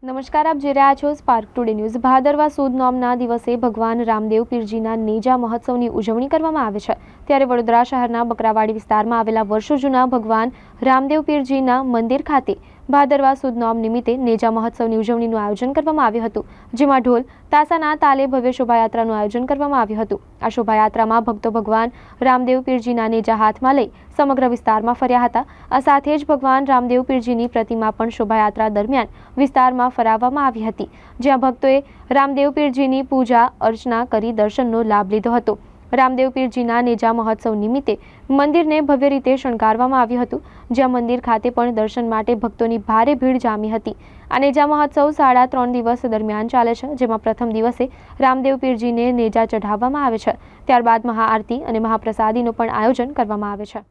નમસ્કાર, આપ જોઈ રહ્યા છો સ્પાર્ક ટુડે ન્યૂઝ। ભાદરવા સુદ નોમના દિવસે ભગવાન રામદેવ પીરજીના નેજા મહોત્સવની ઉજવણી કરવામાં આવે છે। ત્યારે વડોદરા શહેરના બકરાવાડી વિસ્તારમાં આવેલા વર્ષો જૂના ભગવાન રામદેવ પીરજીના મંદિર ખાતે ભાદરવા સુદ નોમ નિમિત્તે નેજા મહોત્સવની ઉજવણીનું આયોજન કરવામાં આવ્યું હતું, જેમાં ઢોલ તાસાના તાલે ભવ્ય શોભાયાત્રાનું આયોજન કરવામાં આવ્યું હતું। આ શોભાયાત્રામાં ભક્તો ભગવાન રામદેવ પીરજીના નેજા હાથમાં લઈ સમગ્ર વિસ્તારમાં ફર્યા હતા। આ સાથે જ ભગવાન રામદેવ પીરજીની પ્રતિમા પણ શોભાયાત્રા દરમિયાન વિસ્તારમાં ફરાવવામાં આવી હતી, જ્યાં ભક્તોએ રામદેવ પીરજીની પૂજા અર્ચના કરી દર્શનનો લાભ લીધો હતો। રામદેવ પીરજીના નેજા મહોત્સવ નિમિત્તે મંદિરને ભવ્ય રીતે શણગારવામાં આવ્યું હતું, જ્યાં મંદિર ખાતે પણ દર્શન માટે ભક્તોની ભારે ભીડ જામી હતી। આ નેજા મહોત્સવ 3.5 દિવસ દરમિયાન ચાલે છે, જેમાં પ્રથમ દિવસે રામદેવ પીરજીને નેજા ચઢાવવામાં આવે છે, ત્યારબાદ મહાઆરતી અને મહાપ્રસાદીનું પણ આયોજન કરવામાં આવે છે।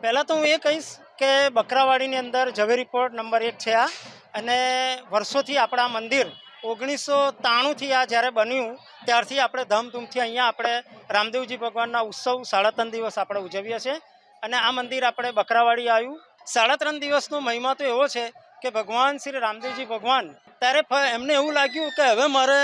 પહેલાં તો હું એ કહીશ કે બકરાવાડીની અંદર ઝવેરી પોર્ટ નંબર 1 છે આ, અને વર્ષોથી આપણા મંદિર 1993થી આ જ્યારે બન્યું ત્યારથી આપણે ધામધૂમથી અહીંયા આપણે રામદેવજી ભગવાનના ઉત્સવ 3.5 દિવસ આપણે ઉજવીએ છીએ। અને આ મંદિર આપણે બકરાવાડી આવ્યું 3.5 દિવસનો મહિમા તો એવો છે કે ભગવાન શ્રી રામદેવજી ભગવાન ત્યારે એમને એવું લાગ્યું કે હવે મારે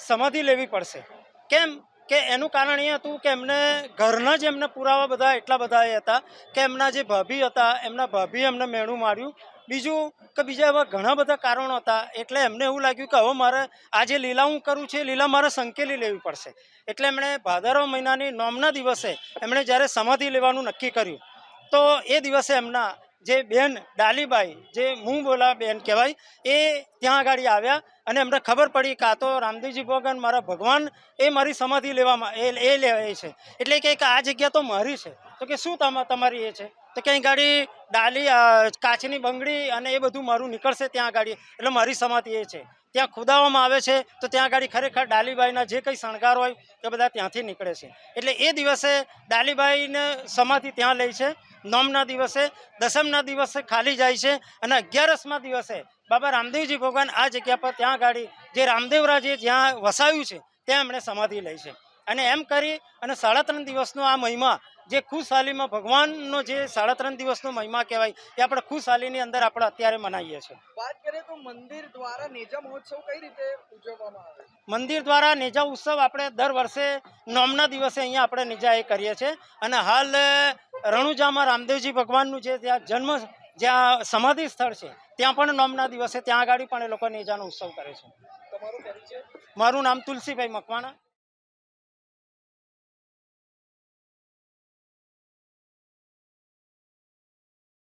સમાધિ લેવી પડશે। કેમ કે એનું કારણ એ હતું કે એમને ઘરના જ એમને પુરાવા બધા એટલા બધા એ હતા કે એમના જે ભાભી હતા એમના ભાભી એમને મેણું માર્યું, બીજું કે બીજા એવા ઘણા બધા કારણો હતા। એટલે એમને એવું લાગ્યું કે હવે મારે આ જે લીલા હું કરું છું એ લીલા મારે સંકેલી લેવી પડશે। એટલે એમણે ભાદરવા મહિનાની નોમના દિવસે એમણે જ્યારે સમાધિ લેવાનું નક્કી કર્યું તો એ દિવસે એમના જે બેન ડાલીબાઈ, જે મું બોલા બેન કહેવાય, એ ત્યાં આગળ આવ્યા અને એમને ખબર પડી કે આ તો રામદેવજી ભગવાન મારા ભગવાન એ મારી સમાધિ લેવામાં એ લે છે, એટલે કે આ જગ્યા તો મારી છે। તો કે શું તમારી એ છે? તો ક્યાંય ગાડી ડાલી કાચની બંગડી અને એ બધું મારું નીકળશે ત્યાં ગાડી, એટલે મારી સમાધિ એ છે। ત્યાં ખોદાવવામાં આવે છે તો ત્યાં ગાડી ખરેખર ડાલીબાઈના જે કંઈ શણગાર હોય એ બધા ત્યાંથી નીકળે છે। એટલે એ દિવસે ડાલીબાઈને સમાધિ ત્યાં લે છે। નોમના દિવસે, દસમના દિવસે ખાલી જાય છે અને 11મા દિવસે બાબા રામદેવજી ભગવાન આ જગ્યા પર ત્યાં ગાડી જે રામદેવરાજે જ્યાં વસાવ્યું છે ત્યાં એમણે સમાધિ લઈ છે। અને એમ કરી અને 3.5 દિવસનો આ મહિમા જે ખુશહાલીમાં ભગવાનનો જે 3.5 દિવસનો મહિમા કહેવાય એ આપણે ખુશહાલીની અંદર આપણે અત્યારે મનાવીએ છીએ। વાત કરીએ તો મંદિર દ્વારા નેજા મહોત્સવ કઈ રીતે ઉજવવામાં આવે? મંદિર દ્વારા નેજા ઉત્સવ આપણે દર વર્ષે નોમના દિવસે અહીંયા આપણે નેજા એ કરીએ છીએ। અને હાલ રણુજામાં રામદેવજી ભગવાનનું જે ત્યાં જન્મ જ્યાં સમાધિ સ્થળ છે ત્યાં પણ નોમના દિવસે ત્યાં આગળ પણ એ લોકો નેજાનો ઉત્સવ કરે છે। તમારું પરિચય? મારું નામ તુલસીભાઈ મકવાણા।